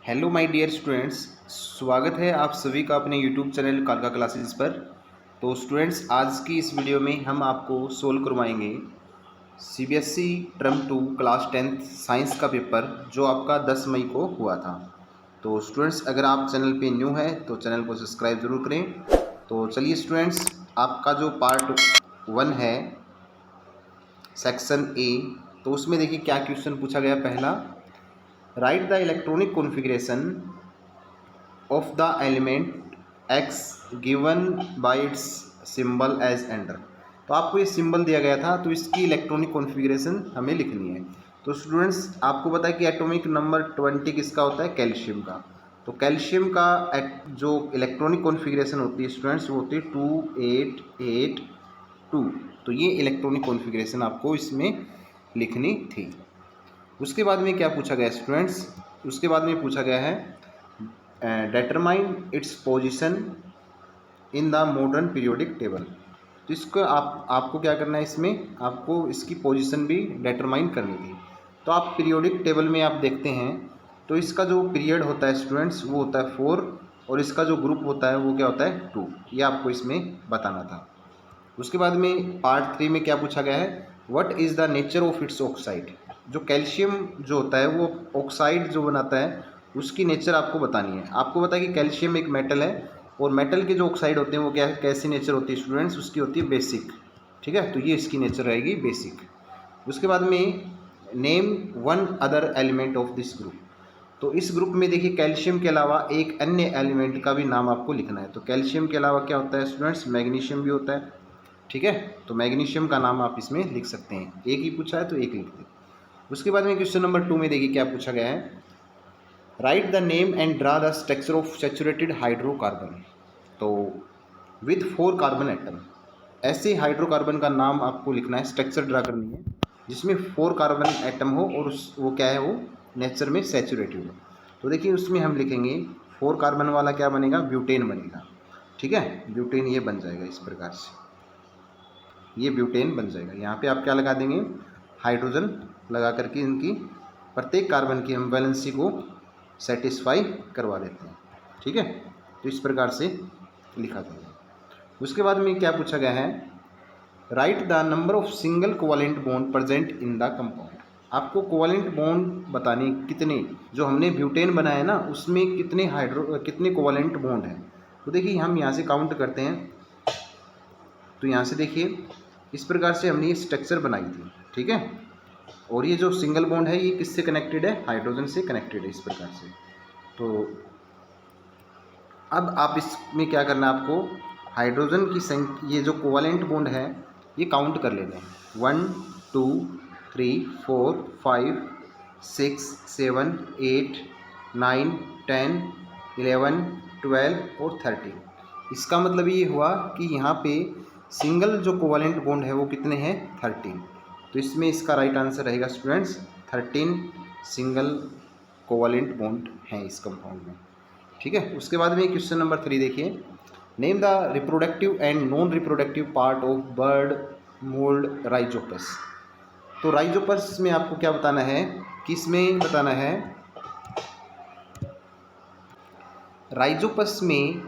Hello my dear students, स्वागत है आप सभी का अपने यूट्यूब चैनल कालका क्लासेस पर। तो स्टूडेंट्स, आज की इस वीडियो में हम आपको सोल्व करवाएंगे CBSE term 2 class 10th science का पेपर जो आपका 10 मई को हुआ था। तो स्टूडेंट्स, अगर आप चैनल पे न्यू है तो चैनल को सब्सक्राइब ज़रूर करें। तो चलिए स्टूडेंट्स, आपका जो पार्ट 1 है सेक्शन ए, तो उसमें देखिए क्या क्वेश्चन पूछा गया। पहला, right the electronic configuration of the element x given by its symbol as enter। तो आपको ये सिंबल दिया गया था, तो इसकी इलेक्ट्रॉनिक कॉन्फ़िगरेशन हमें लिखनी है। तो स्टूडेंट्स, आपको पता है कि एटॉमिक नंबर 20 किसका होता है? कैल्शियम का। तो कैल्शियम का जो इलेक्ट्रॉनिक कॉन्फ़िगरेशन होती है स्टूडेंट्स, वो होती है 2882। तो ये इलेक्ट्रॉनिक कॉन्फ़िगरेशन आपको इसमें लिखनी थी। उसके बाद में क्या पूछा गया स्टूडेंट्स? उसके बाद में पूछा गया है determine its position in the modern periodic table। तो इसको आपको क्या करना है, इसमें आपको इसकी पोजीशन भी डिटरमाइन करनी थी। तो आप पीरियोडिक टेबल में आप देखते हैं तो इसका जो पीरियड होता है स्टूडेंट्स वो होता है 4 और इसका जो ग्रुप होता है वो क्या होता है 2। ये आपको इसमें बताना था। उसके बाद में पार्ट 3 में क्या पूछा गया है, what is the nature of its oxide. जो कैल्शियम जो होता है वो ऑक्साइड जो बनाता है उसकी नेचर आपको बतानी है। आपको पता है कि कैल्शियम एक मेटल है और मेटल के जो ऑक्साइड होते हैं वो क्या कैसी नेचर होती है स्टूडेंट्स? उसकी होती है बेसिक। ठीक है, तो ये इसकी नेचर रहेगी बेसिक। उसके बाद में name one other element of this group. तो इस ग्रुप में देखिए कैल्शियम के अलावा एक अन्य एलिमेंट का भी नाम आपको लिखना है। तो कैल्शियम के अलावा क्या होता है स्टूडेंट्स? मैग्नीशियम भी होता है। ठीक है, तो मैग्नीशियम का नाम आप इसमें लिख सकते हैं। एक ही पूछा है तो एक लिख दें। उसके बाद में क्वेश्चन नंबर 2 में देखिए क्या पूछा गया है, right the name and draw the structure of saturated hydrocarbon. तो विथ 4 कार्बन एटम, ऐसे हाइड्रोकार्बन का नाम आपको लिखना है, स्ट्रक्चर ड्रा करनी है जिसमें 4 कार्बन एटम हो और वो क्या है, वो नेचर में सैचुरेटेड हो। तो देखिए उसमें हम लिखेंगे 4 कार्बन वाला क्या बनेगा? ब्यूटेन बनेगा। ठीक है, ब्यूटेन ये बन जाएगा इस प्रकार से, ये ब्यूटेन बन जाएगा। यहाँ पे आप क्या लगा देंगे? हाइड्रोजन लगा करके इनकी प्रत्येक कार्बन की हम वैलेंसी को सेटिस्फाई करवा देते हैं। ठीक है, तो इस प्रकार से लिखा जाएगा। उसके बाद में क्या पूछा गया है, right the number of single covalent bond present in the compound. आपको कोवलेंट बॉन्ड बताने कितने, जो हमने ब्यूटेन बनाया ना उसमें कितने कोवलेंट बॉन्ड हैं। तो देखिए हम यहाँ से काउंट करते हैं। तो यहाँ से देखिए इस प्रकार से हमने ये स्ट्रक्चर बनाई थी। ठीक है, और ये जो सिंगल बॉन्ड है ये किससे कनेक्टेड है? हाइड्रोजन से कनेक्टेड है इस प्रकार से। तो अब आप इसमें क्या करना है, आपको हाइड्रोजन की संख्या, ये जो कोवलेंट बॉन्ड है ये काउंट कर लेना है। 1 2 3 4 5 6 7 8 9 10 11 12 और 13। इसका मतलब ये हुआ कि यहाँ पे सिंगल जो कोवलेंट बॉन्ड है वो कितने हैं? 13। तो इसमें इसका राइट आंसर रहेगा स्टूडेंट्स 13 सिंगल कोवलेंट बॉन्ड हैं इस कंपाउंड में। ठीक है, उसके बाद में क्वेश्चन नंबर 3 देखिए, name the reproductive and non reproductive part of bird mould Rhizopus. तो राइजोपस में आपको क्या बताना है, किसमें बताना है? राइजोपस में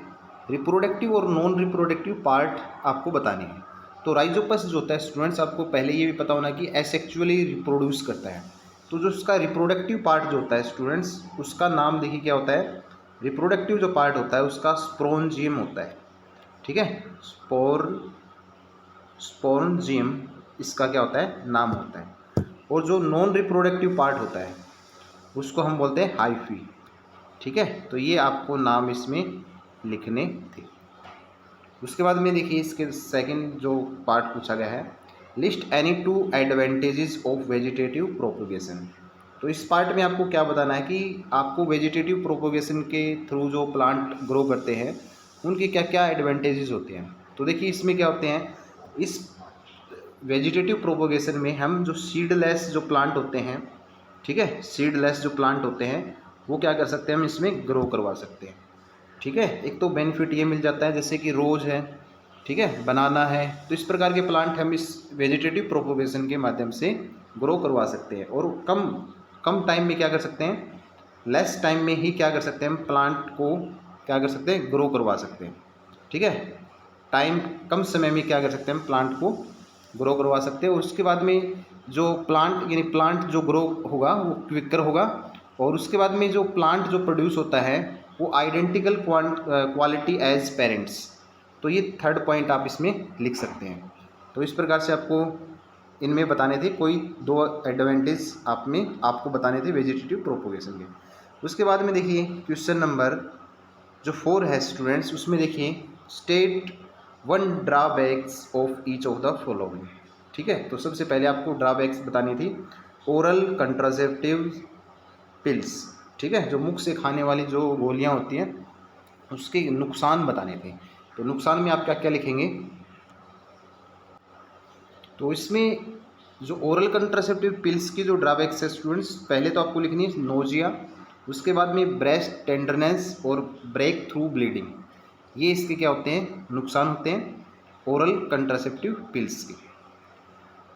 रिप्रोडक्टिव और नॉन रिप्रोडक्टिव पार्ट आपको बताने हैं। तो राइजोपस जो होता है स्टूडेंट्स, आपको पहले ये भी पता होना कि एसेक्सुअली रिप्रोड्यूस करता है। तो जो उसका रिप्रोडक्टिव पार्ट जो होता है स्टूडेंट्स, उसका नाम देखिए क्या होता है? रिप्रोडक्टिव जो पार्ट होता है उसका स्पोरेंजियम होता है। ठीक है, स्पोरेंजियम इसका क्या होता है? नाम होता है। और जो नॉन रिप्रोडक्टिव पार्ट होता है उसको हम बोलते हैं हाइफी। ठीक है, तो ये आपको नाम इसमें लिखने थे। उसके बाद में देखिए इसके सेकंड जो पार्ट पूछा गया है, list any 2 advantages of vegetative propagation. तो इस पार्ट में आपको क्या बताना है कि आपको वेजिटेटिव प्रोपोगेशन के थ्रू जो प्लांट ग्रो करते हैं उनके क्या क्या एडवांटेजेस होते हैं। तो देखिए इसमें क्या होते हैं, इस वेजिटेटिव प्रोपोगेशन में हम जो सीडलेस जो प्लांट होते हैं, ठीक है, सीडलेस जो प्लांट होते हैं वो क्या कर सकते हैं, हम इसमें ग्रो करवा सकते हैं। ठीक है, एक तो बेनिफिट ये मिल जाता है जैसे कि रोज़ है, ठीक है, बनाना है, तो इस प्रकार के प्लांट हम इस वेजिटेटिव प्रोपोगेशन के माध्यम से ग्रो करवा सकते हैं और कम टाइम में क्या कर सकते हैं, लेस टाइम में ही क्या कर सकते हैं हम, प्लांट को क्या कर सकते हैं, ग्रो करवा सकते हैं। ठीक है, टाइम कम समय में क्या कर सकते हैं हम, प्लांट को ग्रो करवा सकते हैं। उसके बाद में जो प्लांट यानी प्लांट जो ग्रो होगा वो क्विकर होगा, और उसके बाद में जो प्लांट जो प्रोड्यूस होता है वो आइडेंटिकल क्वालिटी एज पेरेंट्स। तो ये थर्ड पॉइंट आप इसमें लिख सकते हैं। तो इस प्रकार से आपको इनमें बताने थे कोई 2 एडवांटेज आपको बताने थे वेजिटेटिव प्रोपोगेशन के। उसके बाद में देखिए क्वेश्चन नंबर जो 4 है स्टूडेंट्स, उसमें देखिए state 1 drawbacks of each of the following. ठीक है, तो सबसे पहले आपको ड्रॉबैक्स बतानी थी, ओरल कंट्रासेप्टिव पिल्स। ठीक है, जो मुख से खाने वाली जो गोलियां होती हैं उसके नुकसान बताने थे। तो नुकसान में आप क्या क्या लिखेंगे, तो इसमें जो ओरल कंट्रासेप्टिव पिल्स की जो ड्रॉबैक्स है स्टूडेंट्स, पहले तो आपको लिखनी है नोजिया, उसके बाद में ब्रेस्ट टेंडरनेस और ब्रेक थ्रू ब्लीडिंग। ये इसके क्या होते हैं, नुकसान होते हैं ओरल कंट्रासेप्टिव पिल्स के।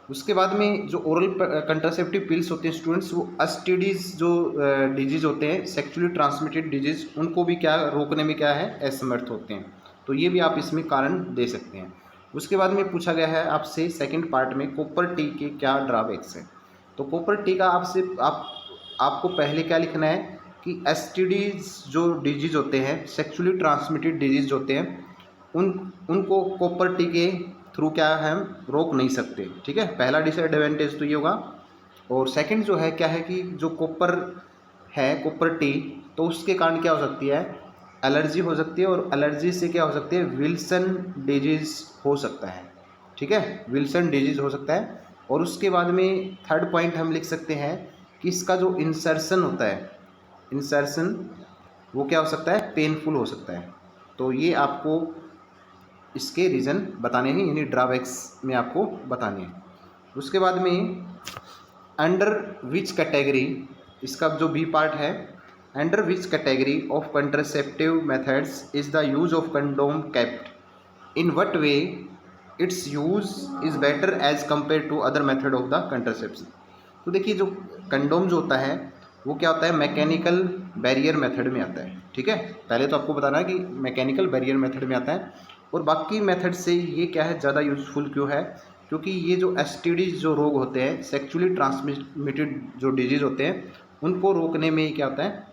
उसके बाद में जो ओरल कंट्रासेप्टिव पिल्स होते हैं स्टूडेंट्स, वो एसटीडीज जो डिजीज होते हैं, सेक्सुअली ट्रांसमिटेड डिजीज, उनको भी क्या रोकने में क्या है, असमर्थ होते हैं। तो ये भी आप इसमें कारण दे सकते हैं। उसके बाद में पूछा गया है आपसे सेकंड पार्ट में कॉपर टी के क्या ड्रॉबैक्स हैं। तो कॉपर टी का आपको पहले क्या लिखना है कि एसटीडीज जो डिजीज होते हैं, सेक्सुअली ट्रांसमिटेड डिजीज होते हैं, उनको कॉपर टी के थ्रू क्या है, हम रोक नहीं सकते। ठीक है, पहला डिसएडवांटेज तो ये होगा। और सेकंड जो है क्या है कि जो कॉपर है, कॉपर टी, तो उसके कारण क्या हो सकती है, एलर्जी हो सकती है, और एलर्जी से क्या हो सकती है, विल्सन डिजीज हो सकता है। ठीक है, विल्सन डिजीज हो सकता है। और उसके बाद में थर्ड पॉइंट हम लिख सकते हैं कि इसका जो इंसर्शन होता है, इंसर्शन वो क्या हो सकता है, पेनफुल हो सकता है। तो ये आपको इसके रीज़न बताने हैं, यानी ड्रॉबैक्स में आपको बताने हैं। उसके बाद में अंडर विच कैटेगरी, इसका जो बी पार्ट है, under which category of contraceptive methods is the use of condom kept, in what way its use is better as compare to other method of the contraception. तो देखिए जो condom जो होता है वो क्या होता है, मैकेनिकल बैरियर मेथड में आता है। ठीक है, पहले तो आपको बताना है कि मैकेनिकल बैरियर मेथड में आता है, और बाकी मेथड से ये क्या है, ज़्यादा यूज़फुल क्यों है, क्योंकि ये जो एसटीडीज जो रोग होते हैं, सेक्सुअली ट्रांसमिटेड जो डिजीज़ होते हैं, उनको रोकने में क्या होता है,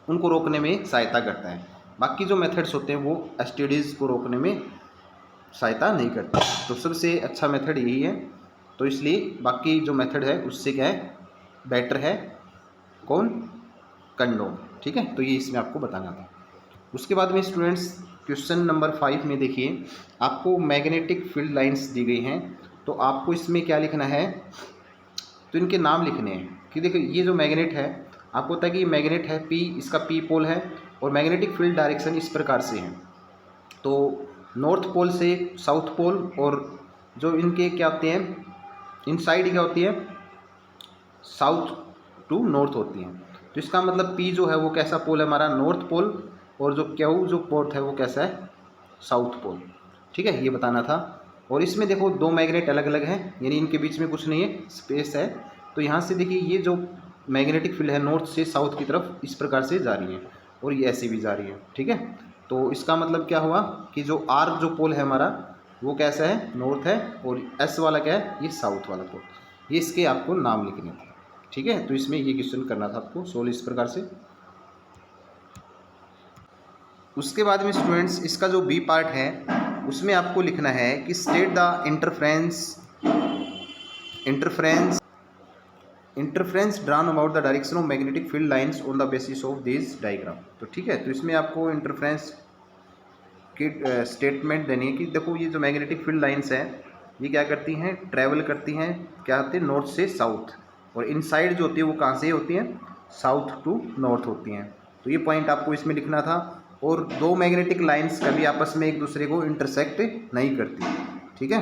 उनको रोकने में सहायता करता है। बाकी जो मेथड्स होते हैं वो एसटीडीज़ को रोकने में सहायता नहीं करता। तो सबसे अच्छा मेथड यही है। तो इसलिए बाकी जो मेथड है उससे क्या है, बेटर है कौन, कंडोम। ठीक है, तो ये इसमें आपको बताना था। उसके बाद में स्टूडेंट्स क्वेश्चन नंबर 5 में देखिए आपको मैग्नेटिक फील्ड लाइंस दी गई हैं। तो आपको इसमें क्या लिखना है, तो इनके नाम लिखने हैं कि देखिए ये जो मैग्नेट है, आपको पता है कि ये मैग्नेट है पी, इसका पी पोल है, और मैग्नेटिक फील्ड डायरेक्शन इस प्रकार से है। तो नॉर्थ पोल से साउथ पोल, और जो इनके क्या होते हैं, इन साइड क्या होती है, साउथ टू नॉर्थ होती हैं। तो इसका मतलब पी जो है वो कैसा पोल है हमारा, नॉर्थ पोल, और जो क्यू जो पोर्ट है वो कैसा है, साउथ पोल। ठीक है, ये बताना था। और इसमें देखो 2 मैग्नेट अलग अलग हैं, यानी इनके बीच में कुछ नहीं है, स्पेस है। तो यहाँ से देखिए ये जो मैग्नेटिक फील्ड है नॉर्थ से साउथ की तरफ इस प्रकार से जा रही है, और ये ऐसी भी जा रही है। ठीक है, तो इसका मतलब क्या हुआ कि जो आर जो पोल है हमारा वो कैसा है, नॉर्थ है, और एस वाला क्या है, ये साउथ वाला पोल। ये इसके आपको नाम लिखने थे। ठीक है, तो इसमें ये क्वेश्चन करना था आपको सोल्व इस प्रकार से। उसके बाद में स्टूडेंट्स इसका जो बी पार्ट है उसमें आपको लिखना है कि state the interference drawn about the direction of magnetic field lines on the basis of this diagram. तो ठीक है, तो इसमें आपको इंटरफ्रेंस की स्टेटमेंट देनी है कि देखो ये जो मैग्नेटिक फील्ड लाइंस हैं ये क्या करती हैं, ट्रैवल करती हैं, क्या होती है, नॉर्थ से साउथ, और इनसाइड जो होती है वो कहाँ से होती हैं, साउथ टू नॉर्थ होती हैं। तो ये पॉइंट आपको इसमें लिखना था। और 2 मैग्नेटिक लाइंस कभी आपस में एक दूसरे को इंटरसेक्ट नहीं करती। ठीक है,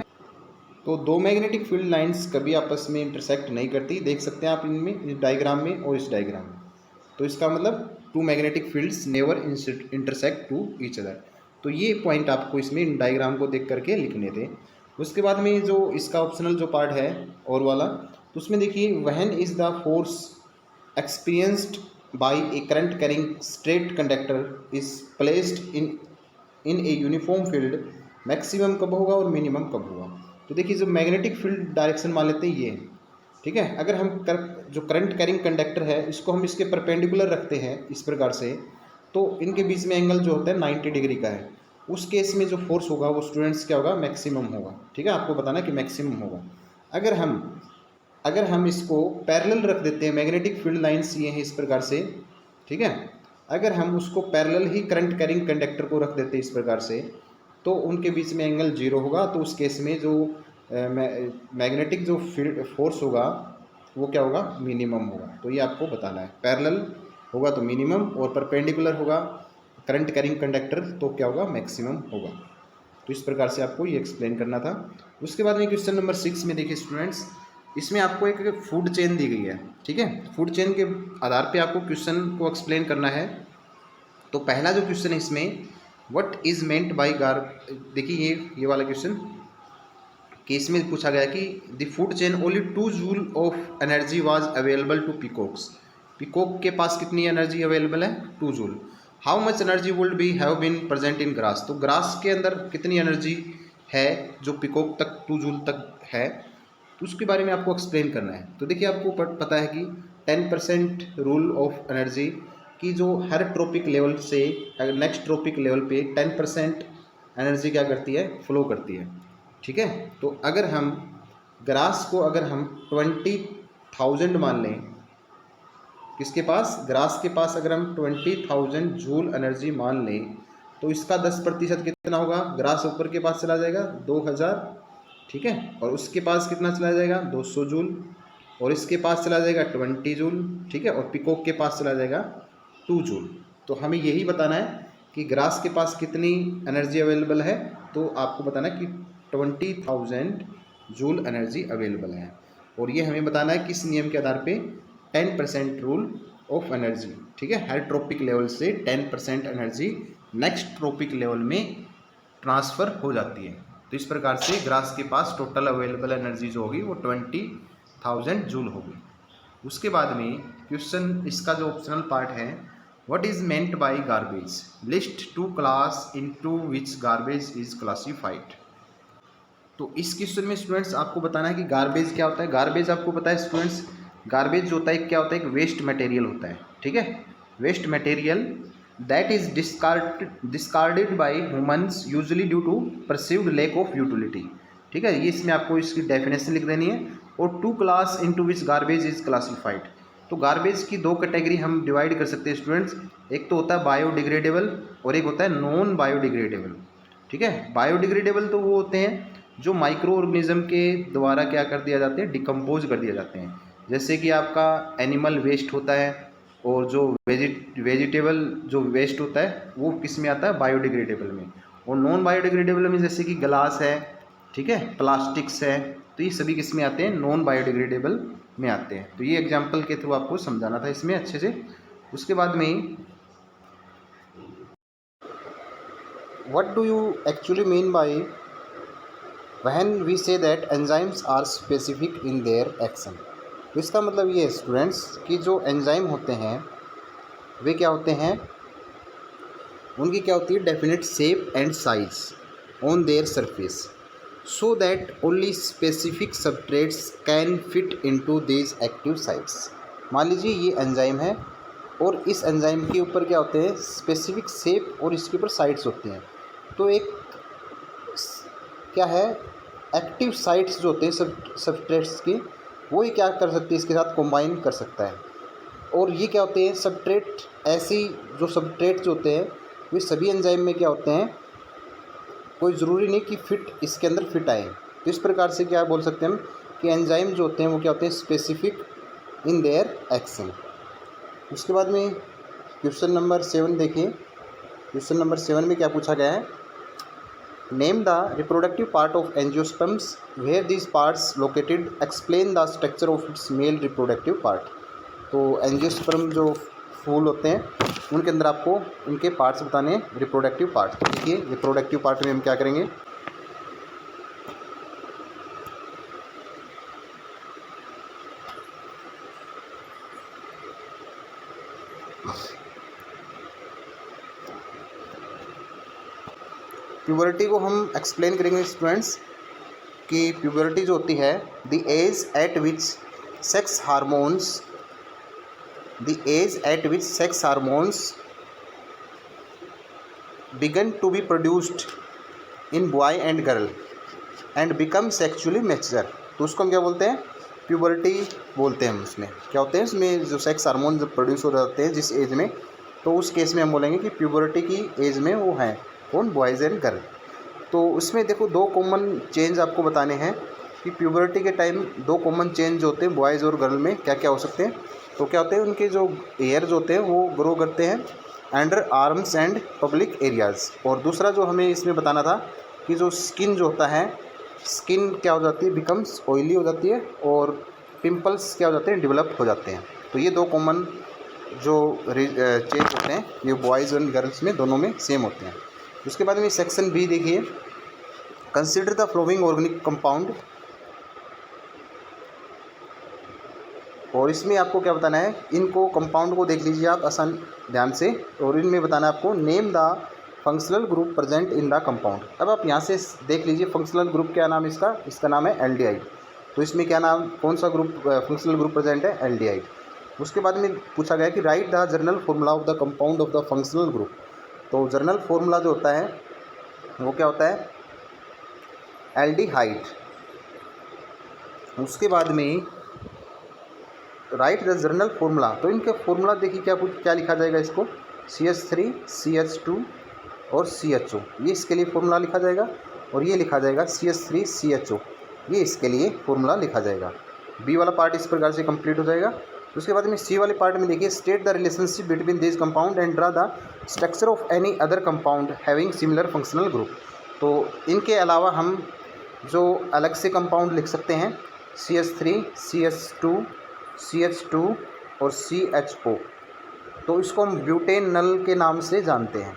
तो 2 मैग्नेटिक फील्ड लाइंस कभी आपस में इंटरसेक्ट नहीं करती, देख सकते हैं आप इनमें, इस डायग्राम में और इस डायग्राम में। तो इसका मतलब 2 magnetic fields never intersect to each other. तो ये पॉइंट आपको इसमें इन डायग्राम को देख करके लिखने थे। उसके बाद में जो इसका ऑप्शनल जो पार्ट है और वाला, तो उसमें देखिए when is the force experienced by A current carrying straight conductor is placed in a uniform field, maximum कब होगा और मिनिमम कब होगा। तो देखिए जो मैग्नेटिक फील्ड डायरेक्शन मान लेते हैं ये, ठीक है। अगर हम जो करंट कैरिंग कंडक्टर है इसको हम इसके परपेंडिकुलर रखते हैं इस प्रकार से, तो इनके बीच में एंगल जो होता है 90 डिग्री का है। उस केस में जो फोर्स होगा वो स्टूडेंट्स क्या होगा, मैक्सिमम होगा, ठीक है। आपको बताना कि मैक्सिमम होगा। अगर हम इसको पैरेलल रख देते हैं, मैग्नेटिक फील्ड लाइंस ये हैं इस प्रकार से, ठीक है। अगर हम उसको पैरेलल ही करंट कैरिंग कंडक्टर को रख देते हैं इस प्रकार से, तो उनके बीच में एंगल 0 होगा। तो उस केस में जो मैग्नेटिक जो फील्ड फोर्स होगा वो क्या होगा, मिनिमम होगा। तो ये आपको बताना है, पैरेलल होगा तो मिनिमम और परपेंडिकुलर होगा करंट कैरिंग कंडक्टर तो क्या होगा, मैक्सिमम होगा। तो इस प्रकार से आपको ये एक्सप्लेन करना था। उसके बाद में क्वेश्चन नंबर 6 में देखिए स्टूडेंट्स, इसमें आपको एक फूड चेन दी गई है, ठीक है। फूड चेन के आधार पे आपको क्वेश्चन को एक्सप्लेन करना है। तो पहला जो क्वेश्चन है इसमें, व्हाट इज मेंट बाय देखिए ये वाला क्वेश्चन कि इसमें पूछा गया कि the food chain only 2 joule of energy was available to peacocks. Peacock के पास कितनी एनर्जी अवेलेबल है, 2 joule. How much energy would be have been present in grass. तो ग्रास के अंदर कितनी एनर्जी है जो पीकॉक तक 2 जूल तक है, तो उसके बारे में आपको एक्सप्लेन करना है। तो देखिए आपको पता है कि 10% रूल ऑफ एनर्जी की जो हर ट्रॉपिक लेवल से अगर नेक्स्ट ट्रॉपिक लेवल पे 10% एनर्जी क्या करती है, फ्लो करती है, ठीक है। तो अगर हम ग्रास को अगर हम 20,000 मान लें, किसके पास, ग्रास के पास अगर हम 20,000 जूल एनर्जी मान लें, तो इसका 10% कितना होगा, ग्रास ऊपर के पास चला जाएगा 2000, ठीक है। और उसके पास कितना चला जाएगा 200 जूल, और इसके पास चला जाएगा 20 जूल, ठीक है। और पिकॉक के पास चला जाएगा 2 जूल। तो हमें यही बताना है कि ग्रास के पास कितनी एनर्जी अवेलेबल है। तो आपको बताना है कि 20,000 जूल एनर्जी अवेलेबल है। और ये हमें बताना है किस नियम के आधार पे, 10% रूल ऑफ एनर्जी, ठीक है। हर ट्रॉपिक लेवल से 10% एनर्जी नेक्स्ट ट्रॉपिक लेवल में ट्रांसफ़र हो जाती है। तो इस प्रकार से ग्रास के पास टोटल अवेलेबल एनर्जी जो होगी वो 20,000 जूल होगी। उसके बाद में क्वेश्चन इसका जो ऑप्शनल पार्ट है, what is meant by garbage, list 2 class into which garbage is classified. तो इस क्वेश्चन में स्टूडेंट्स आपको बताना है कि गार्बेज क्या होता है। गार्बेज आपको पता है स्टूडेंट्स, गार्बेज जो होता है क्या होता है, एक वेस्ट मटेरियल होता है, ठीक है। Waste material that is discarded by humans usually due to perceived lack of utility, ठीक है। ये इसमें आपको इसकी डेफिनेशन लिख देनी है। और 2 class into which garbage is classified. तो गार्बेज की 2 कैटेगरी हम डिवाइड कर सकते हैं स्टूडेंट्स, एक तो होता है बायोडिग्रेडेबल और एक होता है नॉन बायोडिग्रेडेबल, ठीक है। बायोडिग्रेडेबल तो वो होते हैं जो माइक्रो ऑर्गेनिज्म के द्वारा क्या कर दिया जाते हैं, डिकम्पोज कर दिया जाते हैं। जैसे कि आपका एनिमल वेस्ट होता है, और जो वेजिटेबल जो वेस्ट होता है वो किस में आता है, बायोडिग्रेडेबल में। और नॉन बायोडिग्रेडेबल में जैसे कि ग्लास है, ठीक है, प्लास्टिक्स है, तो ये सभी किस में आते हैं, नॉन बायोडिग्रेडेबल में आते हैं। तो ये एग्जाम्पल के थ्रू आपको समझाना था इसमें अच्छे से। उसके बाद में what do you actually mean by when we say that enzymes are specific in their action. तो इसका मतलब ये है स्टूडेंट्स कि जो एंजाइम होते हैं वे क्या होते हैं, उनकी क्या होती है, definite shape and size on their surface, so that only specific substrates can fit into these active sites. मान लीजिए ये एंजाइम है और इस एंजाइम के ऊपर क्या होते हैं, स्पेसिफिक शेप और इसके ऊपर साइट्स होती हैं। तो एक क्या है, एक्टिव साइट्स जो होते हैं सबस्ट्रेट्स की, वो ही क्या कर सकती है, इसके साथ कंबाइन कर सकता है। और ये क्या होते हैं, सबस्ट्रेट, ऐसी जो सबस्ट्रेट जो होते हैं वे सभी एंजाइम में क्या होते हैं, कोई ज़रूरी नहीं कि फिट इसके अंदर फिट आए। तो इस प्रकार से क्या बोल सकते हैं हम कि एंजाइम जो होते हैं वो क्या होते हैं, स्पेसिफिक इन देयर एक्शन। उसके बाद में क्वेश्चन नंबर 7 देखिए। क्वेश्चन नंबर 7 में क्या पूछा गया है, name the reproductive part of angiosperms, where these parts located, explain the structure of its male reproductive part. तो एंजियोस्पर्म जो फूल होते हैं उनके अंदर आपको उनके पार्ट्स बताने हैं, रिप्रोडक्टिव पार्ट। देखिए रिप्रोडक्टिव पार्ट में हम क्या करेंगे, प्यूबर्टी को हम एक्सप्लेन करेंगे स्टूडेंट्स कि प्यूबर्टी जो होती है the age at which sex hormones begin to be produced in boy and girl and become sexually mature. तो उसको हम क्या बोलते हैं, प्यूबर्टी बोलते हैं। हम उसमें क्या होते हैं, उसमें जो सेक्स हार्मोन जब प्रोड्यूस हो जाते हैं जिस एज में, तो उस केस में हम बोलेंगे कि प्यूबर्टी की एज में वो हैं कौन, बॉयज़ एंड गर्ल। तो उसमें देखो दो कॉमन चेंज आपको बताने हैं कि प्यूबर्टी के टाइम दो कॉमन चेंज होते हैं बॉयज़ और गर्ल में, क्या क्या हो सकते हैं। तो क्या होते हैं, उनके जो एयर्स होते हैं वो ग्रो करते हैं under arms and public areas. और दूसरा जो हमें इसमें बताना था कि जो स्किन जो होता है, स्किन क्या हो जाती है, बिकम्स ऑयली हो जाती है और पिंपल्स क्या हो जाते हैं, डेवलप हो जाते हैं। तो ये दो कॉमन जो चेंज होते हैं ये बॉयज़ एंड गर्ल्स में दोनों में सेम होते हैं। उसके बाद में सेक्शन बी देखिए, consider the flowing organic compound. और इसमें आपको क्या बताना है, इनको कंपाउंड को देख लीजिए आप आसान ध्यान से, और इनमें बताना है आपको name the functional group present in the compound. अब आप यहाँ से देख लीजिए फंक्शनल ग्रुप क्या नाम है इसका नाम है एल्डिहाइड। तो इसमें क्या नाम, कौन सा ग्रुप फंक्शनल ग्रुप प्रेजेंट है, एल्डिहाइड। उसके बाद में पूछा गया कि right the journal formula of the compound of the functional group. तो जर्नल फॉर्मूला जो होता है वो क्या होता है, एल्डिहाइड। उसके बाद में राइट द जर्नल फॉर्मूला, तो इनके फॉर्मूला देखिए क्या लिखा जाएगा, इसको CH3 CH2 और CHO, ये इसके लिए फॉर्मूला लिखा जाएगा। और ये लिखा जाएगा CH3 CHO, ये इसके लिए फॉर्मूला लिखा जाएगा। बी वाला पार्ट इस प्रकार से कंप्लीट हो जाएगा। उसके बाद में सी वाले पार्ट में देखिए, state the relationship between this compound and draw the structure of any other compound having similar functional group. तो इनके अलावा हम जो अलग से कंपाउंड लिख सकते हैं CH3 CH2 CH2 और CHO, तो इसको हम ब्यूटेनल के नाम से जानते हैं,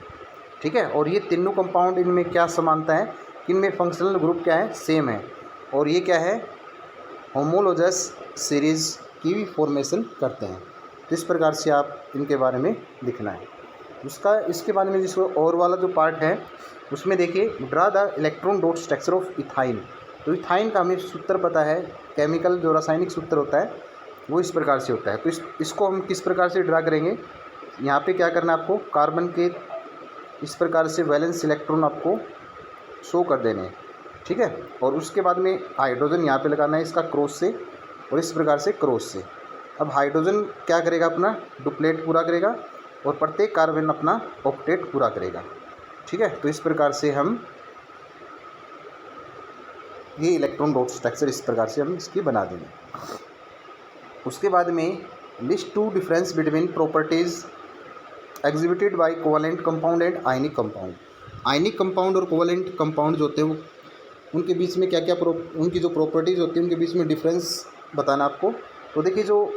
ठीक है। और ये तीनों कंपाउंड, इनमें क्या समानता है कि इनमें फंक्शनल ग्रुप क्या है, सेम है। और ये क्या है, होमोलोजस सीरीज़ की भी फॉर्मेशन करते हैं। तो इस प्रकार से आप इनके बारे में लिखना है। इसके बारे में जिसको और वाला जो पार्ट है उसमें देखिए, draw the electron dot structure of ethyne. तो इथाइन का हमें सूत्र पता है, केमिकल जो रासायनिक सूत्र होता है वो इस प्रकार से होता है। तो इसको हम किस प्रकार से ड्रा करेंगे, यहाँ पे क्या करना है आपको, कार्बन के इस प्रकार से वैलेंस इलेक्ट्रॉन आपको शो कर देने हैं, ठीक है। और उसके बाद में हाइड्रोजन यहाँ पे लगाना है इसका क्रॉस से, और इस प्रकार से क्रॉस से। अब हाइड्रोजन क्या करेगा, अपना डुप्लेट पूरा करेगा और प्रत्येक कार्बन अपना ऑक्टेट पूरा करेगा, ठीक है। तो इस प्रकार से हम ये इलेक्ट्रॉन डॉट स्ट्रक्चर इस प्रकार से हम इसकी बना देंगे। उसके बाद में list two difference between properties exhibited by covalent compound and ionic compound. Ionic compound और कोवेलेंट कंपाउंड जो होते हैं वो उनके बीच में क्या क्या उनकी जो प्रॉपर्टीज़ होती है उनके बीच में डिफरेंस बताना आपको। तो देखिए, जो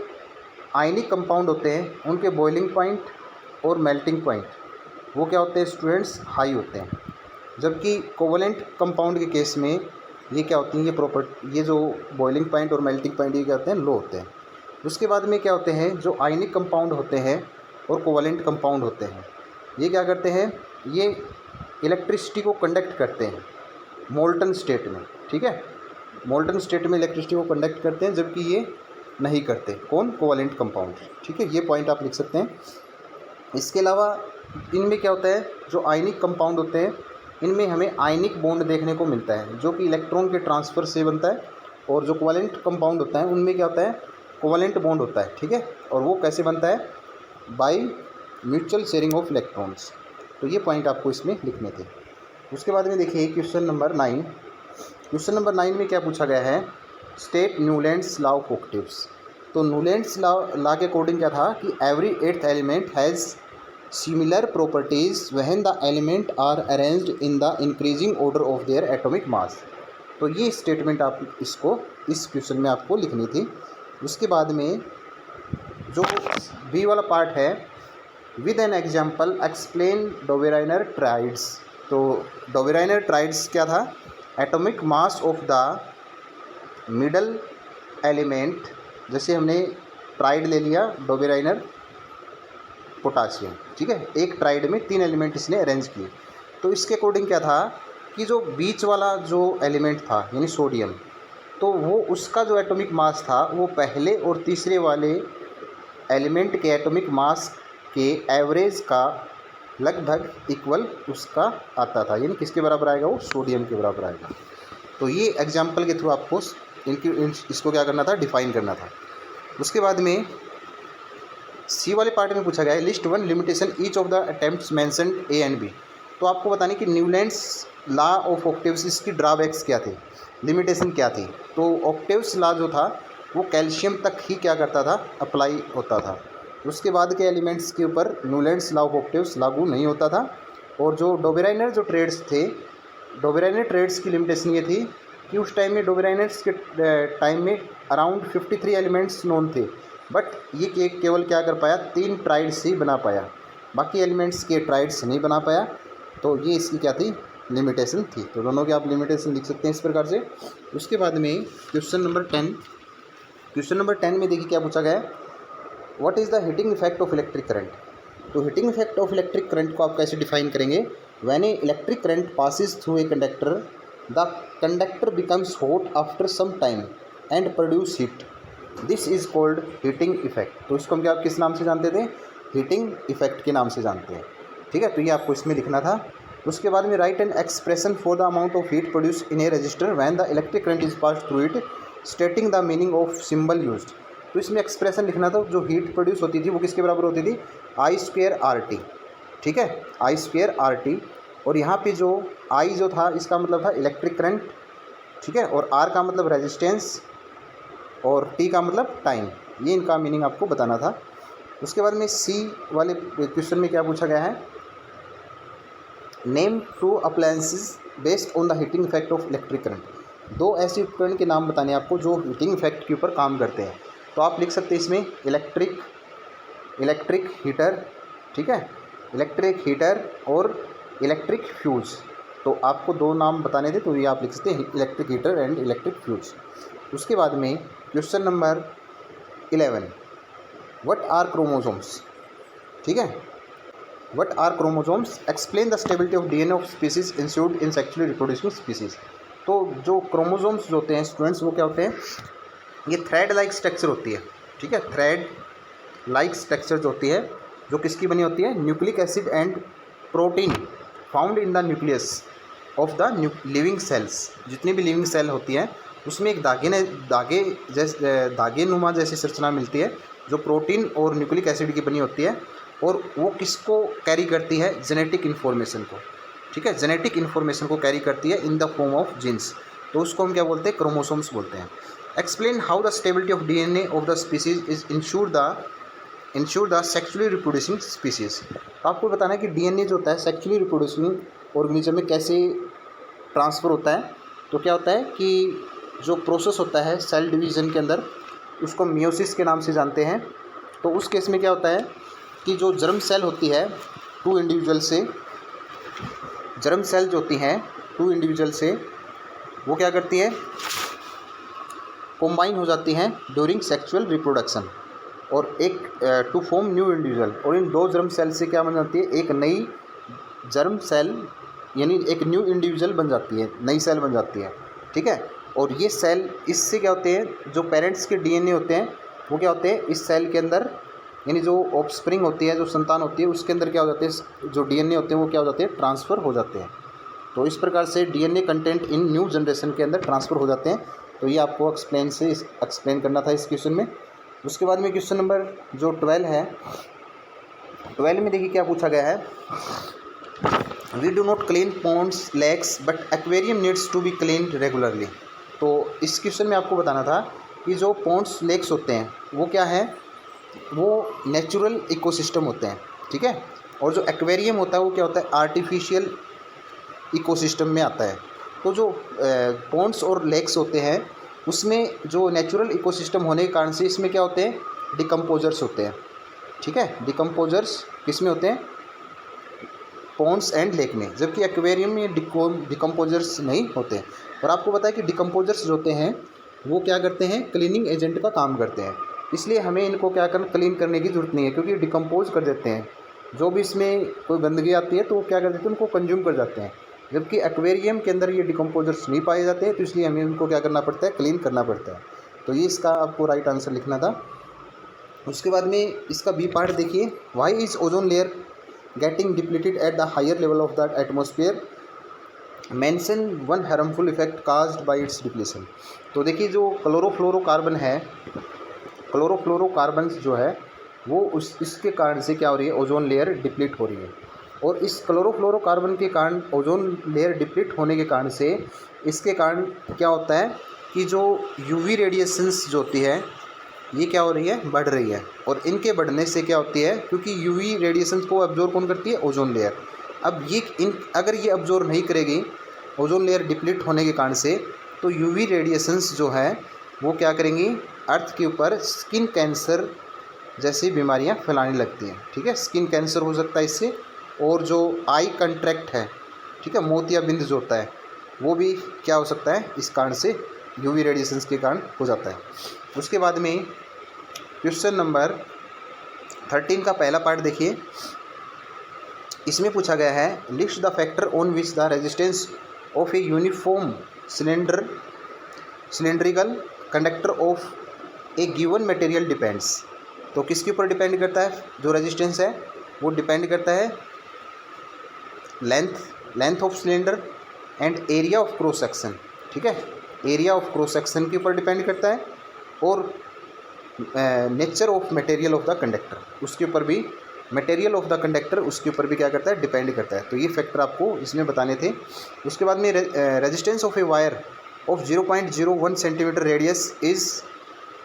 आयनिक कंपाउंड होते हैं उनके बॉइलिंग पॉइंट और मेल्टिंग पॉइंट वो क्या होते हैं स्टूडेंट्स, हाई होते हैं। जबकि कोवेलेंट कंपाउंड के केस में ये क्या होती हैं, ये जो बॉइलिंग पॉइंट और मेल्टिंग पॉइंट ये क्या होते हैं, लो होते हैं। उसके बाद में क्या होते हैं, जो आयनिक कंपाउंड होते हैं और कोवेलेंट कंपाउंड होते हैं, ये क्या करते हैं, ये इलेक्ट्रिसिटी को कंडक्ट करते हैं मोल्टन स्टेट में, ठीक है। मोल्टन स्टेट में इलेक्ट्रिसिटी को कंडक्ट करते हैं, जबकि ये नहीं करते, कौन, कोवेलेंट कंपाउंड, ठीक है। ये पॉइंट आप लिख सकते हैं। इसके अलावा इनमें क्या होता है, जो आयनिक कंपाउंड होते हैं इनमें हमें आयनिक बॉन्ड देखने को मिलता है जो कि इलेक्ट्रॉन के ट्रांसफ़र से बनता है। और जो कोवेलेंट कंपाउंड होता है उनमें क्या होता है, कोवेलेंट बॉन्ड होता है, ठीक है। और वो कैसे बनता है, by mutual sharing of electrons. तो ये पॉइंट आपको इसमें लिखने थे। उसके बाद में देखिए क्वेश्चन नंबर 9। क्वेश्चन नंबर 9 में क्या पूछा गया है, state Newlands law of octaves. तो न्यूलैंड्स लॉ के अकॉर्डिंग क्या था कि every eighth element has similar properties when the element are arranged in the increasing order of their atomic mass. तो ये स्टेटमेंट आप इसको इस क्वेश्चन में आपको लिखनी थी। उसके बाद में जो बी वाला पार्ट है, with an example explain Dobereiner triads. तो डोबेराइनर ट्राइड्स क्या था, atomic mass of the middle element. जैसे हमने ट्राइड ले लिया डोबेराइनर पोटाशियम, ठीक है, एक ट्राइड में 3 एलिमेंट इसने अरेंज किए। तो इसके अकॉर्डिंग क्या था कि जो बीच वाला जो एलिमेंट था यानी सोडियम, तो वो उसका जो एटॉमिक मास था वो पहले और तीसरे वाले एलिमेंट के एटॉमिक मास के एवरेज का लगभग इक्वल उसका आता था, यानी किसके बराबर आएगा, वो सोडियम के बराबर आएगा। तो ये एग्जाम्पल के थ्रू आपको इसको क्या करना था, डिफाइन करना था। उसके बाद में सी वाले पार्ट में पूछा गया है list one limitation each of the attempts mentioned A and B. तो आपको बताने कि न्यूलैंड्स लॉ ऑफ ऑक्टेव्स, इसकी ड्रॉबैक्स क्या थे, लिमिटेशन क्या थी। तो ऑक्टेव्स लॉ जो था वो कैल्शियम तक ही क्या करता था, अप्लाई होता था। उसके बाद के एलिमेंट्स के ऊपर न्यूलैंड्स लॉ ऑफ ऑक्टेव्स लागू नहीं होता था। और जो डोबेराइनर जो ट्रेड्स थे, डोबेराइनर ट्रेड्स की लिमिटेशन ये थी कि उस टाइम में डोबेराइनर्स के टाइम में अराउंड 53 एलिमेंट्स नोन थे, बट ये केवल क्या कर पाया, 3 ट्राइड्स ही बना पाया, बाकी एलिमेंट्स के ट्राइड्स नहीं बना पाया। तो ये इसकी क्या थी, लिमिटेशन थी। तो दोनों के आप लिमिटेशन लिख सकते हैं इस प्रकार से। उसके बाद में क्वेश्चन नंबर 10 में देखिए क्या पूछा गया है, what is the heating effect of electric current. तो heating effect of electric current को आप कैसे डिफाइन करेंगे, when a electric current passes through a conductor the conductor becomes hot after some time and produce heat, this is called heating effect. तो इसको हम क्या किस नाम से जानते थे, हीटिंग इफेक्ट के नाम से जानते हैं। ठीक है, तो ये आपको इसमें लिखना था। उसके बाद में right an expression for the amount of heat produce in A register when the electric current is passed through it, stating the meaning of symbol used. तो इसमें एक्सप्रेशन लिखना था, जो हीट प्रोड्यूस होती थी वो किसके बराबर होती थी, I²RT। ठीक है, I²RT। और यहाँ पे जो I जो था इसका मतलब था इलेक्ट्रिक करंट, ठीक है, और R का मतलब रेजिस्टेंस और T का मतलब टाइम। ये इनका मीनिंग आपको बताना था। उसके बाद में C वाले क्वेश्चन में क्या पूछा गया है, name 2 appliances based on the heating effect of electric current. 2 ऐसे उपकरण के नाम बताने आपको जो हीटिंग इफेक्ट के ऊपर काम करते हैं। तो आप लिख सकते हैं इसमें इलेक्ट्रिक हीटर, ठीक है, इलेक्ट्रिक हीटर और इलेक्ट्रिक फ्यूज। तो आपको 2 नाम बताने थे, तो ये आप लिख सकते हैं electric heater and electric fuse. उसके बाद में question number 11, what are chromosomes. ठीक है, what are chromosomes, explain the stability of DNA of species ensured in sexually reproducing species. तो जो क्रोमोसोम्स जो होते हैं स्टूडेंट्स, वो क्या होते हैं, ये थ्रेड लाइक स्ट्रक्चर होती है। ठीक है, थ्रेड लाइक स्ट्रक्चर जो होती है, जो किसकी बनी होती है, nucleic acid and protein found in the nucleus of the living cells. जितनी भी लिविंग सेल होती हैं उसमें एक धागे नुमा जैसी संरचना मिलती है, जो प्रोटीन और न्यूक्लिक एसिड की बनी होती है, और वो किसको कैरी करती है, जेनेटिक इन्फॉर्मेशन को। ठीक है, जेनेटिक इन्फॉर्मेशन को कैरी करती है in the form of genes. तो उसको हम क्या बोलते हैं, क्रोमोसोम्स बोलते हैं। Explain how the stability of DNA of the species is insure the sexually reproducing species. आपको बताना है कि डीएनए जो होता है सेक्सुअली रिप्रोड्यूसिंग ऑर्गेनिज्म में कैसे ट्रांसफ़र होता है। तो क्या होता है कि जो प्रोसेस होता है सेल डिवीज़न के अंदर, उसको मियोसिस के नाम से जानते हैं। तो उस केस में क्या होता है कि जो जर्म सेल होती है 2 इंडिविजुअल से, जर्म सेल जो होती हैं 2 इंडिविजुअल से, वो क्या करती है, कॉम्बाइन हो जाती हैं ड्यूरिंग सेक्सुअल रिप्रोडक्शन, और एक टू फॉर्म न्यू इंडिविजुअल। और इन 2 जर्म सेल से क्या बन जाती है, एक नई जर्म सेल यानी एक न्यू इंडिविजुअल बन जाती है, नई सेल बन जाती है। ठीक है, और ये सेल इससे क्या होते हैं, जो पेरेंट्स के डीएनए होते हैं वो क्या होते हैं इस सेल के अंदर, यानी जो ऑफस्प्रिंग होती है, जो संतान होती है, उसके अंदर क्या हो जाते हैं, जो डीएनए होते हैं वो क्या हो जाते हैं, ट्रांसफ़र हो जाते हैं। तो इस प्रकार से DNA content in new generation के अंदर ट्रांसफ़र हो जाते हैं। तो ये आपको एक्सप्लेन करना था इस क्वेश्चन में। उसके बाद में क्वेश्चन नंबर जो 12 है, 12 में देखिए क्या पूछा गया है, we do not clean ponds lakes but aquarium needs to be clean regularly. तो इस क्वेश्चन में आपको बताना था कि जो पॉन्ड्स लेक्स होते हैं वो क्या है, वो नेचुरल इकोसिस्टम होते हैं। ठीक है, और जो एक्वेरियम होता है वो क्या होता है, आर्टिफिशियल इकोसिस्टम में आता है। तो जो पॉन्ड्स और लेक्स होते हैं उसमें जो नेचुरल इकोसिस्टम होने के कारण से इसमें क्या होते हैं, डिकम्पोजर्स होते हैं। ठीक है, डिकम्पोजर्स किस में होते हैं, पॉन्ड्स एंड लेक में, जबकि एक्वेरियम में डिकम्पोजर्स नहीं होते। और आपको पता है कि डिकम्पोजर्स जो होते हैं वो क्या करते हैं, क्लीनिंग एजेंट का काम करते हैं। इसलिए हमें इनको क्या करना, क्लीन करने की ज़रूरत नहीं है, क्योंकि डिकम्पोज कर देते हैं। जो भी इसमें कोई गंदगी आती है तो वो क्या कर देते हैं, उनको कंज्यूम कर जाते हैं। जबकि एक्वेरियम के अंदर ये डिकम्पोजर्स नहीं पाए जाते हैं, तो इसलिए हमें उनको क्या करना पड़ता है, क्लीन करना पड़ता है। तो ये इसका आपको राइट आंसर लिखना था। उसके बाद में इसका बी पार्ट देखिए, why is ozone layer getting depleted at the higher level of the atmosphere, mention one harmful effect caused by its depletion. तो देखिए जो क्लोरोफ्लोरोकार्बन है, क्लोरोफ्लोरोकार्बन जो है वो इसके कारण से क्या हो रही है, ओजोन लेयर डिप्लीट हो रही है। और इस क्लोरोफ्लोरोकार्बन के कारण ओजोन लेयर डिप्लीट होने के कारण से इसके कारण क्या होता है कि जो यूवी रेडिएशंस जो होती है ये क्या हो रही है, बढ़ रही है। और इनके बढ़ने से क्या होती है, क्योंकि यूवी रेडिएशंस को अब्जॉर्ब कौन करती है, ओजोन लेयर। अब ये अगर ये अब्जॉर्ब नहीं करेगी ओजोन लेयर डिप्लीट होने के कारण से, तो यूवी रेडिएशंस जो है वो क्या करेंगी, अर्थ के ऊपर स्किन कैंसर जैसी बीमारियां फैलाने लगती हैं। ठीक है, स्किन कैंसर हो सकता है इससे, और जो आई कंट्रैक्ट है, ठीक है, मोतियाबिंद जो होता है वो भी क्या हो सकता है, इस कारण से यूवी रेडिएशंस के कारण हो जाता है। उसके बाद में क्वेश्चन नंबर 13 का पहला पार्ट देखिए, इसमें पूछा गया है list the factor on which the resistance of a uniform cylindrical conductor of A given material depends. तो किसके ऊपर डिपेंड करता है, जो रेजिस्टेंस है वो डिपेंड करता है length of cylinder and area of cross section. ठीक है, एरिया ऑफ क्रॉस सेक्शन के ऊपर डिपेंड करता है, और nature of material of the conductor, उसके ऊपर भी मटेरियल ऑफ द कंडक्टर उसके ऊपर भी क्या करता है, डिपेंड करता है। तो ये फैक्टर आपको इसमें बताने थे। उसके बाद में resistance of a wire of 0.01 centimetre radius is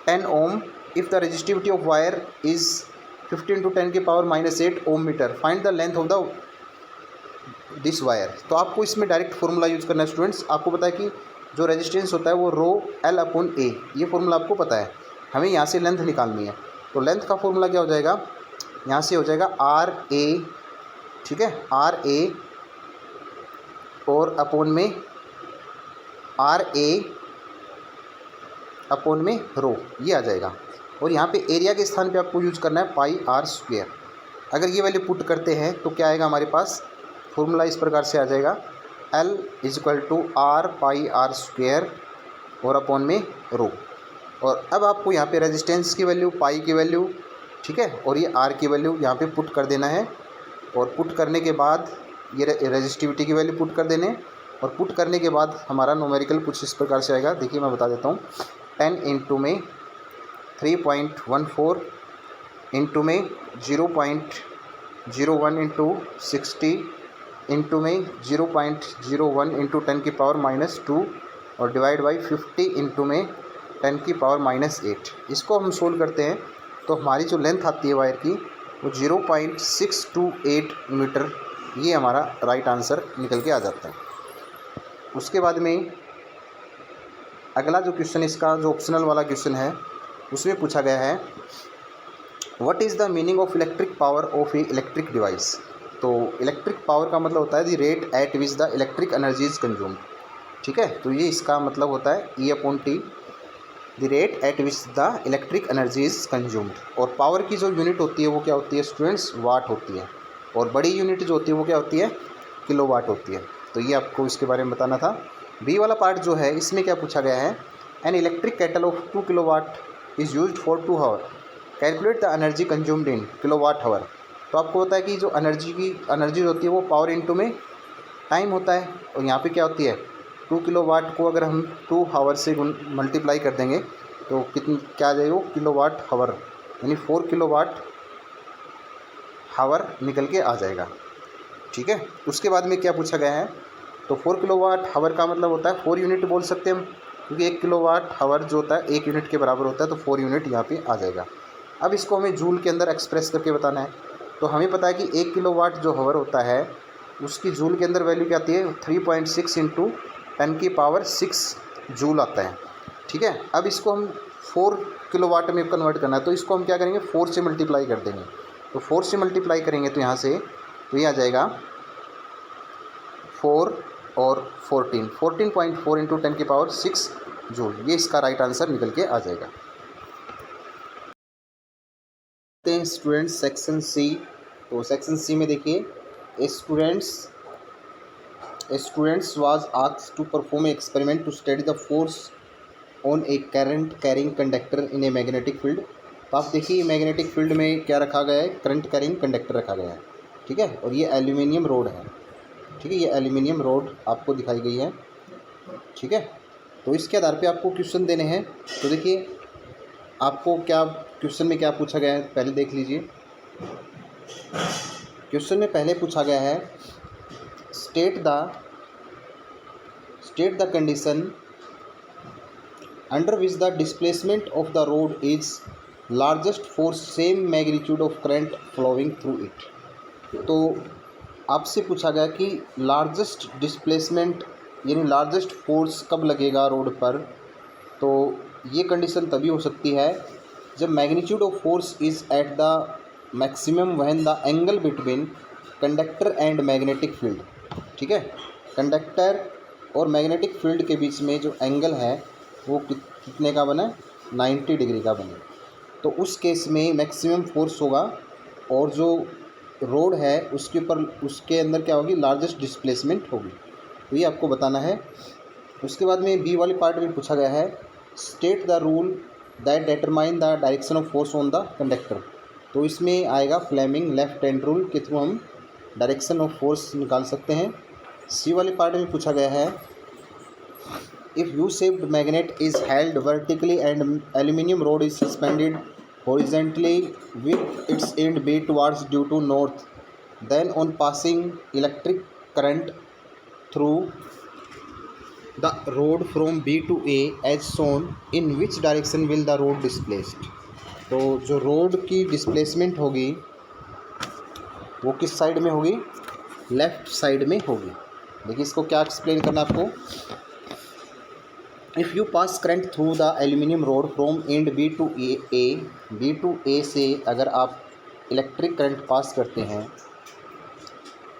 10 ohm if the resistivity of wire is 15 × 10⁻⁸ ohm metre, find the length of the this wire. तो आपको इसमें डायरेक्ट फॉर्मूला यूज़ करना है स्टूडेंट्स। आपको पता है कि जो रेजिस्टेंस होता है वो ρl/A, ये फॉर्मूला आपको पता है। हमें यहाँ से लेंथ निकालनी है, तो लेंथ का फॉर्मूला क्या हो जाएगा, यहाँ से हो जाएगा RA, ठीक है, RA और अपॉन में ρ, ये आ जाएगा। और यहाँ पे एरिया के स्थान पे आपको यूज़ करना है πr²। अगर ये वैल्यू पुट करते हैं तो क्या आएगा हमारे पास, फॉर्मूला इस प्रकार से आ जाएगा L = R πr² और अपॉन में ρ। और अब आपको यहाँ पे रेजिस्टेंस की वैल्यू, पाई की वैल्यू, ठीक है, और ये R की वैल्यू यहाँ पे पुट कर देना है। और पुट करने के बाद ये रेजिस्टिविटी की वैल्यू पुट कर देने, और पुट करने के बाद हमारा न्यूमेरिकल कुछ इस प्रकार से आएगा। देखिए मैं बता देता हूँ, 10 × में 3.14 इंटू में 0.01 इंटू 60 इंटू में 0.01 इंटू 10⁻⁻2 और डिवाइड बाई 50 इंटू में 10⁻⁸। इसको हम सोल्व करते हैं तो हमारी जो लेंथ आती है वायर की वो 0.628 मीटर, ये हमारा राइट आंसर निकल के आ जाता है। उसके बाद में अगला जो क्वेश्चन, इसका जो ऑप्शनल वाला क्वेश्चन है, उसमें पूछा गया है what is the meaning of electric power of A electric device. तो इलेक्ट्रिक पावर का मतलब होता है the rate at which the electric energy is consumed. ठीक है, तो ये इसका मतलब होता है E/T, the rate at which the electric energy is consumed. और पावर की जो यूनिट होती है वो क्या होती है स्टूडेंट्स, वाट होती है। और बड़ी यूनिट जो होती है वो क्या होती है, किलोवाट होती है। तो ये आपको इसके बारे में बताना था। बी वाला पार्ट जो है, इसमें क्या पूछा गया है, an electric kettle of 2 kilowatt is used for 2 hour, calculate the energy consumed in kilowatt hour. तो आपको पता है कि जो एनर्जी होती है वो पावर इंटू में टाइम होता है। और यहाँ पे क्या होती है, 2 किलोवाट को अगर हम 2 आवर से मल्टीप्लाई कर देंगे तो क्या आ जाएगा, किलोवाट आवर, यानी 4 किलोवाट आवर निकल के आ जाएगा। ठीक है, उसके बाद में क्या पूछा गया है, तो 4 किलोवाट आवर का मतलब होता है 4 यूनिट बोल सकते हैं हम, क्योंकि 1 किलोवाट आवर जो होता है 1 यूनिट के बराबर होता है, तो 4 यूनिट यहाँ पे आ जाएगा। अब इसको हमें जूल के अंदर एक्सप्रेस करके बताना है। तो हमें पता है कि 1 किलोवाट जो आवर होता है उसकी जूल के अंदर वैल्यू क्या आती है, 3.6 इंटू 10⁻⁶ जूल आता है। ठीक है, अब इसको हम 4 किलोवाट में कन्वर्ट करना है, तो इसको हम क्या करेंगे, 4 से मल्टीप्लाई कर देंगे। तो 4 से मल्टीप्लाई करेंगे तो यहाँ से तो ये आ जाएगा 4 और 14.4 इंटू 10⁻⁶ जूल। ये इसका राइट आंसर निकल के आ जाएगा। स्टूडेंट्स सेक्शन सी तो सेक्शन सी में देखिए, students was asked to perform experiment to study the force on a current carrying conductor in a magnetic field. तो आप देखिए मैग्नेटिक फील्ड में क्या रखा गया है, करंट कैरिंग कंडक्टर रखा गया है, ठीक है, और ये एल्यूमिनियम रोड है, ठीक है, ये एल्यूमिनियम रोड आपको दिखाई गई है, ठीक है। तो इसके आधार पे आपको क्वेश्चन देने हैं। तो देखिए आपको क्या क्वेश्चन में क्या पूछा गया है, पहले देख लीजिए। क्वेश्चन में पहले पूछा गया है, state the condition under which the displacement of the rod is largest for same magnitude of current flowing through it. तो आपसे पूछा गया कि लार्जेस्ट डिस्प्लेसमेंट यानी लार्जेस्ट फोर्स कब लगेगा रोड पर। तो ये कंडीशन तभी हो सकती है जब magnitude of force is at the maximum when the angle between conductor and magnetic field, ठीक है, कंडक्टर और मैग्नेटिक फील्ड के बीच में जो एंगल है वो कितने का बना, 90 डिग्री का बने। तो उस केस में मैक्सिमम फोर्स होगा और जो रोड है उसके ऊपर उसके अंदर क्या होगी, लार्जेस्ट डिस्प्लेसमेंट होगी। तो ये आपको बताना है। उसके बाद में बी वाले पार्ट में पूछा गया है, state the rule that determine the direction of force on the conductor. तो इसमें आएगा फ्लेमिंग लेफ्ट हैंड रूल के थ्रू हम डायरेक्शन ऑफ फोर्स निकाल सकते हैं। सी वाले पार्ट में पूछा गया है, if U shaped magnet is held vertically and aluminium road is suspended horizontally with its end bay towards due to north, then on passing electric current through the road from B to A as shown, in which direction will the road displaced। तो जो road की displacement होगी वो किस side में होगी, left side में होगी। देखिए इसको क्या एक्सप्लेन करना आपको, if you pass current through the aluminium rod from end B to A से अगर आप इलेक्ट्रिक करंट पास करते हैं,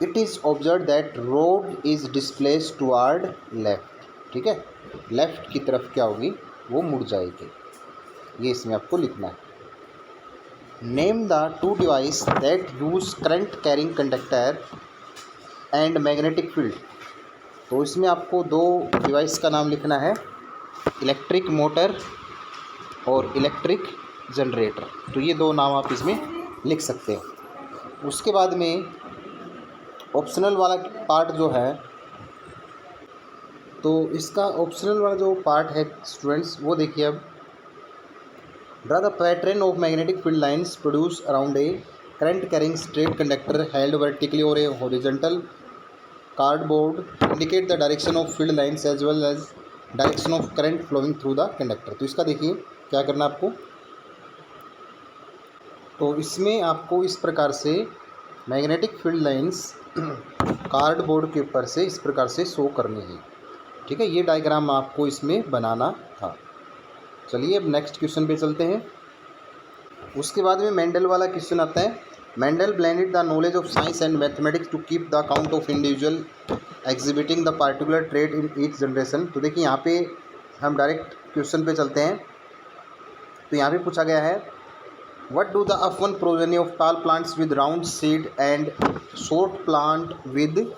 it is observe that rod is displace toward left, ठीक है, लेफ़्ट की तरफ क्या होगी, वो मुड़ जाएगी। ये इसमें आपको लिखना है। Name the two device that use current carrying conductor and magnetic field. तो इसमें आपको दो डिवाइस का नाम लिखना है, इलेक्ट्रिक मोटर और इलेक्ट्रिक जनरेटर। तो ये दो नाम आप इसमें लिख सकते हैं। उसके बाद में ऑप्शनल वाला पार्ट जो है, तो इसका ऑप्शनल वाला जो पार्ट है स्टूडेंट्स वो देखिए अब, draw the pattern of magnetic field lines produce around a current carrying straight conductor held vertically और a horizontal cardboard, indicate the direction of field lines as well as direction of current flowing through the conductor. तो इसका देखिए क्या करना आपको, तो इसमें आपको इस प्रकार से मैग्नेटिक फील्ड लाइंस कार्डबोर्ड के ऊपर से इस प्रकार से शो करनी है, ठीक है, ये डायग्राम आपको इसमें बनाना था। चलिए अब नेक्स्ट क्वेश्चन पे चलते हैं। उसके बाद में मेंडल वाला क्वेश्चन आता है, Mendel blended the knowledge of science and mathematics to keep the count of individual exhibiting the particular trait in each generation. तो देखिए यहाँ पे हम डायरेक्ट क्वेश्चन पे चलते हैं। तो यहाँ पे पूछा गया है, what do the F one progeny of tall plants with round seed and short plant with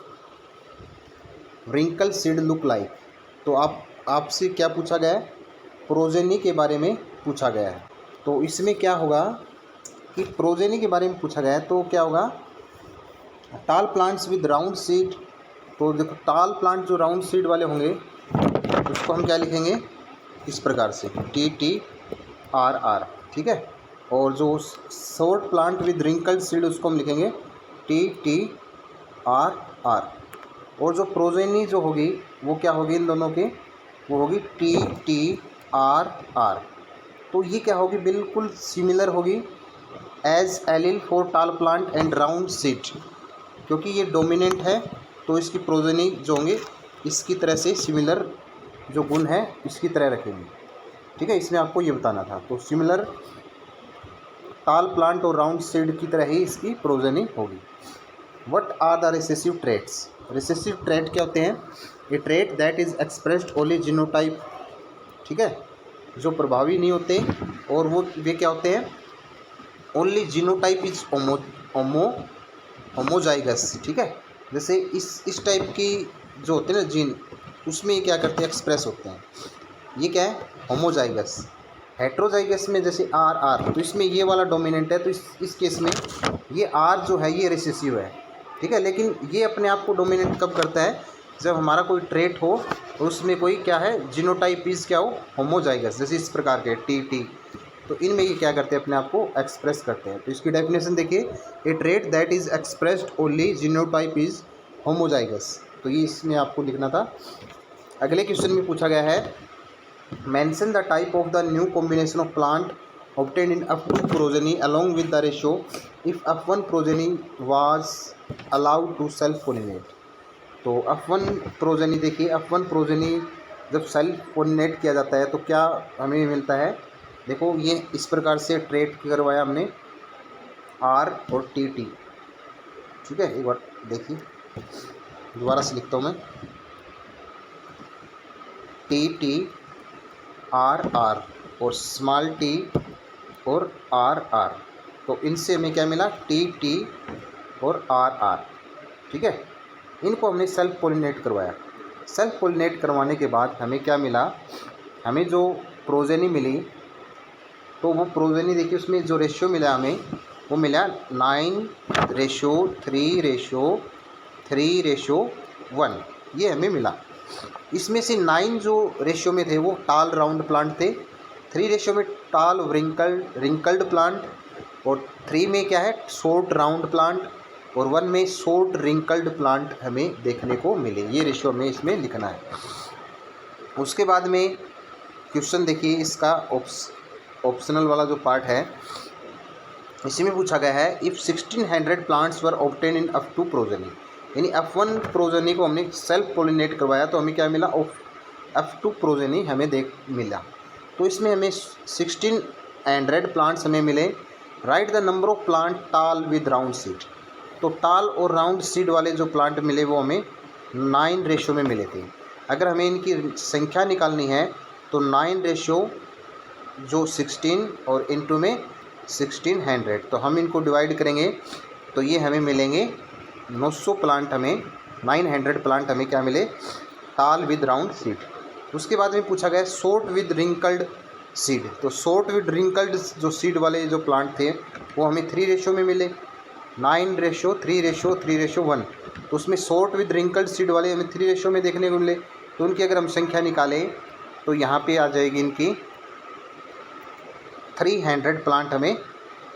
wrinkle seed look like. तो आपसे क्या पूछा गया है, प्रोजेनी के बारे में पूछा गया है। तो इसमें क्या होगा कि प्रोजेनी के बारे में पूछा गया है, तो क्या होगा, टाल प्लांट्स विद राउंड सीड। तो देखो टाल प्लांट जो राउंड सीड वाले होंगे उसको हम क्या लिखेंगे, इस प्रकार से TTRR, ठीक है, और जो short plant with wrinkled seed उसको हम लिखेंगे TTRR। और जो प्रोजेनी जो होगी वो क्या होगी इन दोनों की, वो होगी TTRR। तो ये क्या होगी, बिल्कुल सिमिलर होगी एज एलिल फॉर टाल प्लांट एंड राउंड सीड, क्योंकि ये डोमिनेंट है तो इसकी प्रोजेनी जो होंगे इसकी तरह से सिमिलर जो गुण है इसकी तरह रखेंगे, ठीक है, इसमें आपको ये बताना था। तो सिमिलर टाल प्लांट और राउंड सीड की तरह ही इसकी प्रोजेनी होगी। What are the recessive traits. Recessive trait क्या होते हैं, a trait that is expressed only genotype, ठीक है, जो प्रभावी नहीं होते और वो वे क्या होते हैं, ओनली जीनोटाइप इज होमोजाइगस, ठीक है। जैसे इस टाइप की जो होते हैं ना जीन, उसमें ये क्या करते हैं, एक्सप्रेस होते हैं। ये क्या है, होमोजाइगस। हेट्रोजाइगस में जैसे आर, तो इसमें ये वाला डोमिनेंट है, तो इस केस में ये आर जो है ये रिसेसिव है, ठीक है। लेकिन ये अपने आप को डोमिनेंट कब करता है, जब हमारा कोई ट्रेट हो तो उसमें कोई क्या है, जीनोटाइप इज क्या हो, होमोजाइगस। जैसे इस प्रकार के टी, तो इनमें ये क्या करते हैं, अपने आप को एक्सप्रेस करते हैं। तो इसकी डेफिनेशन देखिए, ए trait that is expressed only genotype is homozygous. तो ये इसमें आपको लिखना था। अगले क्वेश्चन में पूछा गया है, mention the type of the new combination of plant obtained in F2 progeny along with the ratio if F1 progeny was allowed to self pollinate। तो F1 प्रोजेनी देखिए, F1 प्रोजेनी जब सेल्फ पोलिनेट किया जाता है तो क्या हमें मिलता है, देखो ये इस प्रकार से ट्रेट करवाया हमने R और टी, ठीक है। एक बार देखिए, दोबारा से लिखता हूँ मैं, टी आर और स्मॉल टी और आर, तो इनसे हमें क्या मिला, टी और आर, ठीक है। इनको हमने सेल्फ पोलिनेट करवाया। सेल्फ पोलिनेट करवाने के बाद हमें क्या मिला, हमें जो प्रोजेनी मिली, तो वो प्रोजेनी देखिए उसमें जो रेशियो मिला हमें, वो मिला 9:3:1, ये हमें मिला। इसमें से 9 जो रेशियो में थे वो टाल राउंड प्लांट थे, 3 रेशियो में टाल रिंकल्ड प्लांट, और 3 में क्या है, शॉर्ट राउंड प्लांट, और 1 में शॉर्ट रिंकल्ड प्लांट हमें देखने को मिले। ये रेशियो हमें इसमें लिखना है। उसके बाद में क्वेश्चन देखिए, इसका ऑप्शनल वाला जो पार्ट है, इसी में पूछा गया है, if 1600 plants were obtain in F2 progeny, यानी F1 प्रोजेनी को हमने सेल्फ पोलिनेट करवाया तो हमें क्या मिला, F2 प्रोजेनी हमें मिला। तो इसमें हमें 1600 प्लांट्स हमें मिले। Right the number of plant टाल विद राउंड सीड, तो टाल और राउंड सीड वाले जो प्लांट मिले वो हमें 9 रेशियो में मिले थे। अगर हमें इनकी संख्या निकालनी है तो 9 रेशियो जो 16 और इनटू में 1600, तो हम इनको डिवाइड करेंगे तो ये हमें मिलेंगे 900 प्लांट, हमें 900 प्लांट हमें क्या मिले, टाल विद राउंड सीड। उसके बाद में पूछा गया शॉर्ट विद रिंकल्ड सीड, तो शॉर्ट विद रिंकल्ड जो सीड वाले जो प्लांट थे वो हमें 3 रेशियो में मिले, 9:3:1, तो उसमें शॉर्ट विद रिंकल्ड सीड वाले हमें 3 रेशियो में देखने को मिले। तो उनकी अगर हम संख्या निकालें तो यहाँ पे आ जाएगी इनकी 300 प्लांट हमें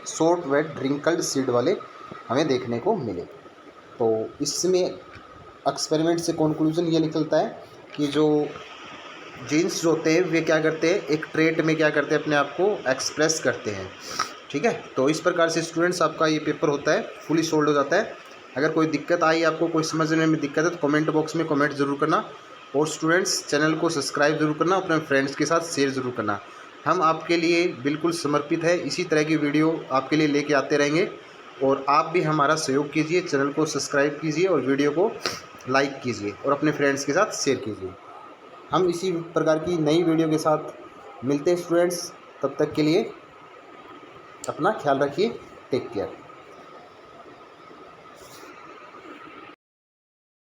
शॉर्ट विद रिंकल्ड सीड वाले हमें देखने को मिले। तो इसमें एक्सपेरिमेंट से कंक्लूजन ये निकलता है कि जो जीन्स जो होते हैं वे क्या करते हैं, एक ट्रेट में क्या करते हैं, अपने आप को एक्सप्रेस करते हैं, ठीक है। तो इस प्रकार से स्टूडेंट्स आपका ये पेपर होता है, फुली सोल्ड हो जाता है। अगर कोई दिक्कत आई, आपको कोई समझने में दिक्कत है तो कमेंट बॉक्स में कमेंट ज़रूर करना, और स्टूडेंट्स चैनल को सब्सक्राइब ज़रूर करना, अपने फ्रेंड्स के साथ शेयर ज़रूर करना। हम आपके लिए बिल्कुल समर्पित है, इसी तरह की वीडियो आपके लिए लेके आते रहेंगे, और आप भी हमारा सहयोग कीजिए, चैनल को सब्सक्राइब कीजिए और वीडियो को लाइक कीजिए और अपने फ्रेंड्स के साथ शेयर कीजिए। हम इसी प्रकार की नई वीडियो के साथ मिलते हैं स्टूडेंट्स, तब तक के लिए अपना ख्याल रखिए, टेक केयर।